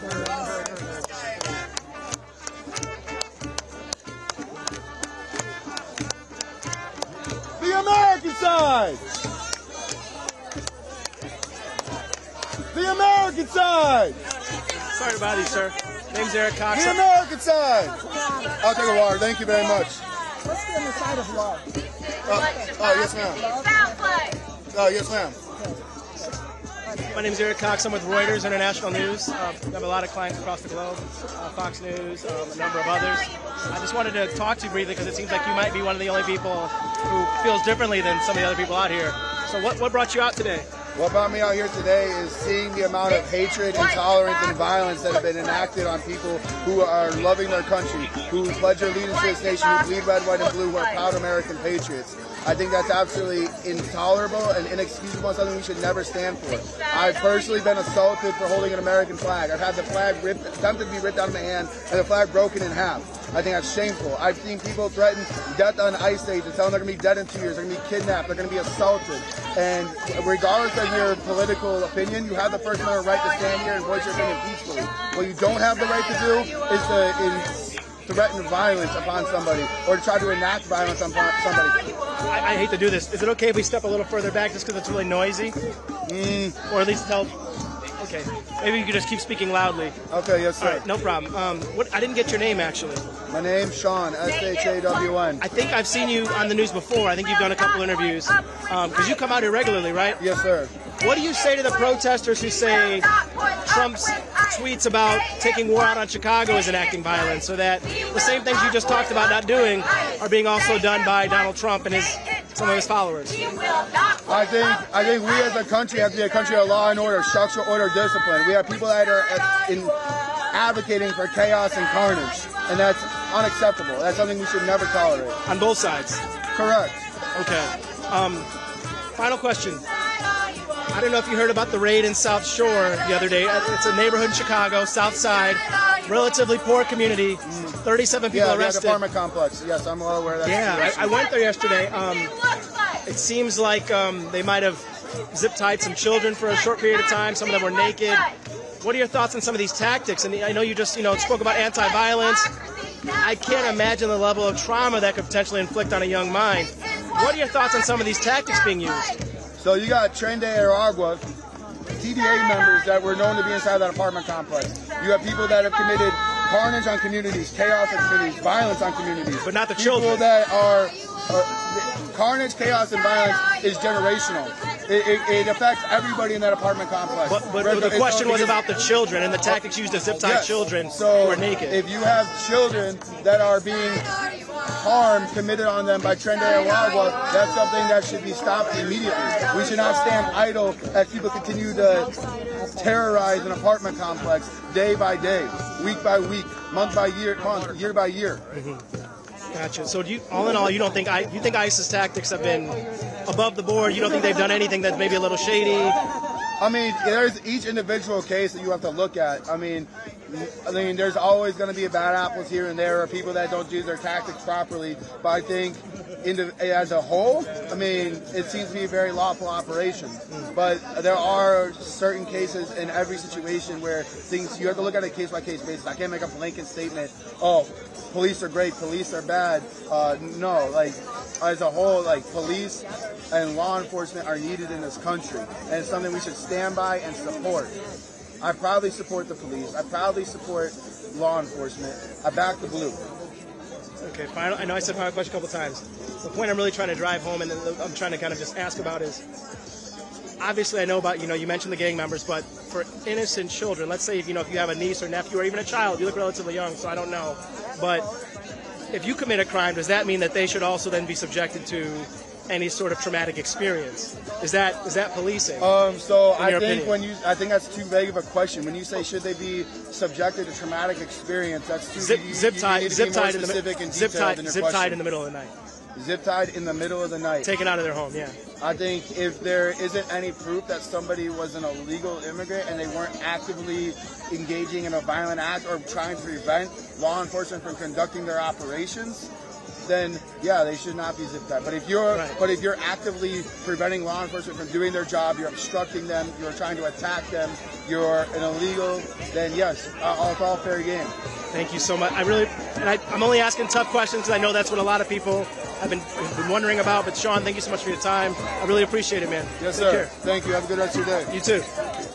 The American side! The American side! Sorry to bother you, sir. Name's Eric Cox. The American side! I'll take a water. Thank you very much. Let's be on the side of love. Yes, ma'am. Yes, ma'am. My name is Eric Cox. I'm with Reuters International News. I have a lot of clients across the globe, Fox News, a number of others. I just wanted to talk to you briefly because it seems like you might be one of the only people who feels differently than some of the other people out here. So what brought you out today? What brought me out here today is seeing the amount of hatred, intolerance, and violence that have been enacted on people who are loving their country, who pledge their allegiance to this nation, who bleed red, white, and blue, who are proud American patriots. I think that's absolutely intolerable and inexcusable and something we should never stand for. I've personally been assaulted for holding an American flag. I've had the flag attempted to be ripped out of my hand and the flag broken in half. I think that's shameful. I've seen people threaten death on ice stations, telling they're going to be dead in 2 years, they're going to be kidnapped, they're going to be assaulted. And regardless of your political opinion, you have the First Amendment right to stand here and voice your opinion peacefully. What you don't have the right to do is to threaten violence upon somebody or to try to enact violence upon somebody. I hate to do this. Is it okay if we step a little further back just because it's really noisy? Or at least help? Okay. Maybe you could just keep speaking loudly. Okay, yes, sir. All right, no problem. I didn't get your name, actually. My name's Sean, S-H-A-W-N. I think I've seen you on the news before. I think you've done a couple interviews. Because you come out here regularly, right? Yes, sir. What do you say to the protesters who say Trump's tweets about taking war out on Chicago is enacting violence, so that the same things you just talked about not doing are being also done by Donald Trump and some of his followers? I think we as a country have to be a country of law and order, structural order, discipline. We have people that are advocating for chaos and carnage, and that's unacceptable. That's something we should never tolerate. On both sides? Correct. Okay. Final question. I don't know if you heard about the raid in South Shore the other day. It's a neighborhood in Chicago, South Side, relatively poor community, 37 people arrested. Yeah, the apartment complex. Yes, I'm well aware of that. Yeah, I went there yesterday. It seems like they might have zip-tied some children for a short period of time. Some of them were naked. What are your thoughts on some of these tactics? And I know you just spoke about anti-violence. I can't imagine the level of trauma that could potentially inflict on a young mind. What are your thoughts on some of these tactics being used? So you got Tren de Aragua, TDA members that were known to be inside that apartment complex. You have people that have committed carnage on communities, chaos on communities, violence on communities. But not the children. People that are carnage, chaos, and violence is generational. It affects everybody in that apartment complex. But the question was about the children and the tactics used to zip-tie children who are naked. If you have children that are being harm committed on them by Tren de Aragua, that's something that should be stopped immediately. We should not stand idle as people continue to terrorize an apartment complex day by day, week by week, month by year, year by year. Gotcha. So all in all, you think ISIS tactics have been above the board? You don't think they've done anything that's maybe a little shady? I mean, there's each individual case that you have to look at. I mean, there's always going to be bad apples here and there, or people that don't use their tactics properly. But I think, as a whole, I mean, it seems to be a very lawful operation. But there are certain cases in every situation where you have to look at a case-by-case basis. I can't make a blanket statement, oh, police are great, police are bad. No, as a whole, police and law enforcement are needed in this country, and it's something we should stand by and support. I proudly support the police. I proudly support law enforcement. I back the blue. Okay, final. I know I said final question a couple times. The point I'm really trying to drive home, and I'm trying to kind of just ask about is, obviously I know about, you mentioned the gang members, but for innocent children, let's say, if you have a niece or nephew or even a child, you look relatively young, so I don't know, but if you commit a crime, does that mean that they should also then be subjected to any sort of traumatic experience? Is that policing? So I think that's too vague of a question. When you say should they be subjected to traumatic experience, that's too zip-tied in the middle of the night. Zip-tied in the middle of the night. Taken out of their home, yeah. I think if there isn't any proof that somebody was an illegal immigrant and they weren't actively engaging in a violent act or trying to prevent law enforcement from conducting their operations, then yeah, they should not be zip tied. But if you're actively preventing law enforcement from doing their job, you're obstructing them, you're trying to attack them, you're an illegal, then yes, it's all fair game. Thank you so much. I'm only asking tough questions because I know that's what a lot of people have been wondering about. But Sean, thank you so much for your time. I really appreciate it, man. Yes, Take sir. care. Thank you. Have a good rest of your day. You too.